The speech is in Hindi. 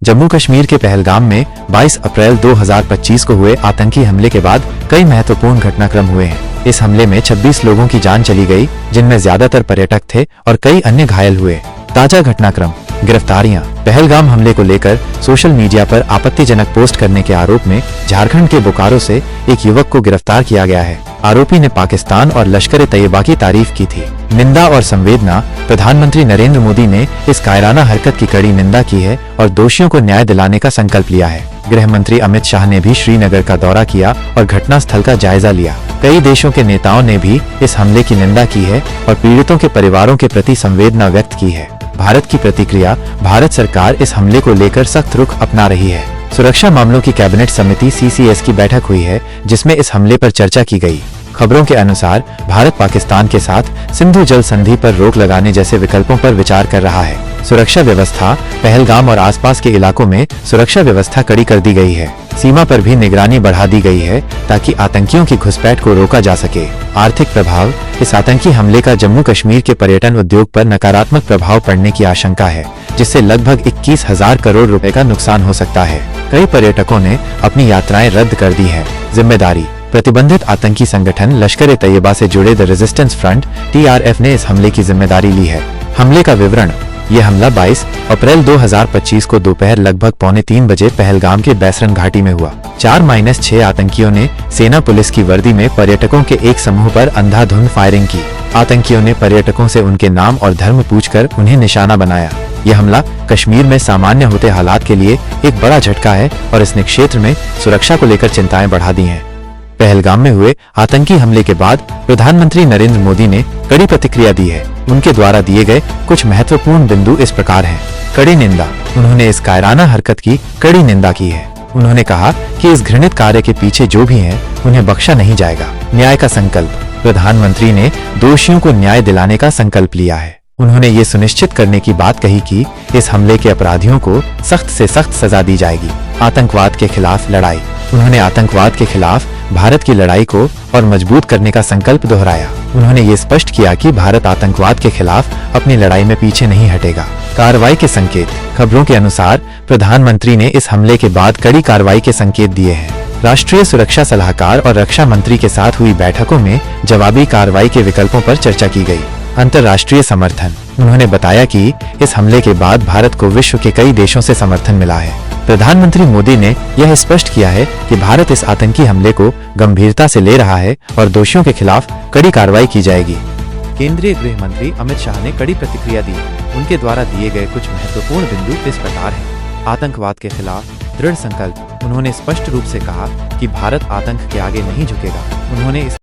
जम्मू कश्मीर के पहलगाम में 22 अप्रैल 2025 को हुए आतंकी हमले के बाद कई महत्वपूर्ण घटनाक्रम हुए हैं। इस हमले में 26 लोगों की जान चली गई, जिनमें ज्यादातर पर्यटक थे और कई अन्य घायल हुए। ताजा घटनाक्रम, गिरफ्तारियां। पहलगाम हमले को लेकर सोशल मीडिया पर आपत्तिजनक पोस्ट करने के आरोप में झारखंड के बोकारो से एक युवक को गिरफ्तार किया गया है। आरोपी ने पाकिस्तान और लश्कर तैयबा की तारीफ की थी। निंदा और संवेदना। प्रधानमंत्री नरेंद्र मोदी ने इस कायराना हरकत की कड़ी निंदा की है और दोषियों को न्याय दिलाने का संकल्प लिया है। गृह मंत्री अमित शाह ने भी श्रीनगर का दौरा किया और घटनास्थल का जायजा लिया। कई देशों के नेताओं ने भी इस हमले की निंदा की है और पीड़ितों के परिवारों के प्रति संवेदना व्यक्त की है। भारत की प्रतिक्रिया। भारत सरकार इस हमले को लेकर सख्त रुख अपना रही है। सुरक्षा मामलों की कैबिनेट समिति CCS की बैठक हुई है, जिसमें इस हमले पर चर्चा की गई। खबरों के अनुसार भारत पाकिस्तान के साथ सिंधु जल संधि पर रोक लगाने जैसे विकल्पों पर विचार कर रहा है। सुरक्षा व्यवस्था। पहलगाम और आसपास के इलाकों में सुरक्षा व्यवस्था कड़ी कर दी गई है। सीमा पर भी निगरानी बढ़ा दी गई है ताकि आतंकियों की घुसपैठ को रोका जा सके। आर्थिक प्रभाव। इस आतंकी हमले का जम्मू कश्मीर के पर्यटन उद्योग पर नकारात्मक प्रभाव पड़ने की आशंका है, जिससे लगभग 21,000 करोड़ रुपए का नुकसान हो सकता है। कई पर्यटकों ने अपनी यात्राएं रद्द कर दी है। जिम्मेदारी। प्रतिबंधित आतंकी संगठन लश्कर तैयबा से जुड़े द रेजिस्टेंस फ्रंट TRF ने इस हमले की जिम्मेदारी ली है। हमले का विवरण। यह हमला 22 अप्रैल 2025 को दोपहर लगभग 2:45 बजे पहलगाम के बैसरन घाटी में हुआ। 4-6 आतंकियों ने सेना पुलिस की वर्दी में पर्यटकों के एक समूह पर अंधाधुंध फायरिंग की। आतंकियों ने पर्यटकों से उनके नाम और धर्म पूछकर उन्हें निशाना बनाया। यह हमला कश्मीर में सामान्य होते हालात के लिए एक बड़ा झटका है और इसने क्षेत्र में सुरक्षा को लेकर चिंताएं बढ़ा दी हैं। पहलगाम में हुए आतंकी हमले के बाद प्रधानमंत्री नरेंद्र मोदी ने कड़ी प्रतिक्रिया दी है। उनके द्वारा दिए गए कुछ महत्वपूर्ण बिंदु इस प्रकार हैं। कड़ी निंदा। उन्होंने इस कायराना हरकत की कड़ी निंदा की है। उन्होंने कहा कि इस घृणित कार्य के पीछे जो भी हैं, उन्हें बख्शा नहीं जाएगा। न्याय का संकल्प। प्रधानमंत्री ने दोषियों को न्याय दिलाने का संकल्प लिया है। उन्होंने ये सुनिश्चित करने की बात कही कि इस हमले के अपराधियों को सख्त से सख्त सजा दी जाएगी। आतंकवाद के खिलाफ लड़ाई। उन्होंने आतंकवाद के खिलाफ भारत की लड़ाई को और मजबूत करने का संकल्प दोहराया। उन्होंने ये स्पष्ट किया कि भारत आतंकवाद के खिलाफ अपनी लड़ाई में पीछे नहीं हटेगा। कार्रवाई के संकेत। खबरों के अनुसार प्रधानमंत्री ने इस हमले के बाद कड़ी कार्रवाई के संकेत दिए हैं। राष्ट्रीय सुरक्षा सलाहकार और रक्षा मंत्री के साथ हुई बैठकों में जवाबी कार्रवाई के विकल्पों पर चर्चा की गई। अंतर्राष्ट्रीय समर्थन। उन्होंने बताया कि इस हमले के बाद भारत को विश्व के कई देशों से समर्थन मिला है। प्रधानमंत्री मोदी ने यह स्पष्ट किया है कि भारत इस आतंकी हमले को गंभीरता से ले रहा है और दोषियों के खिलाफ कड़ी कार्रवाई की जाएगी। केंद्रीय गृह मंत्री अमित शाह ने कड़ी प्रतिक्रिया दी। उनके द्वारा दिए गए कुछ महत्वपूर्ण बिंदु इस प्रकार हैं। आतंकवाद के खिलाफ दृढ़ संकल्प। उन्होंने स्पष्ट रूप से कहा कि भारत आतंक के आगे नहीं झुकेगा। उन्होंने इस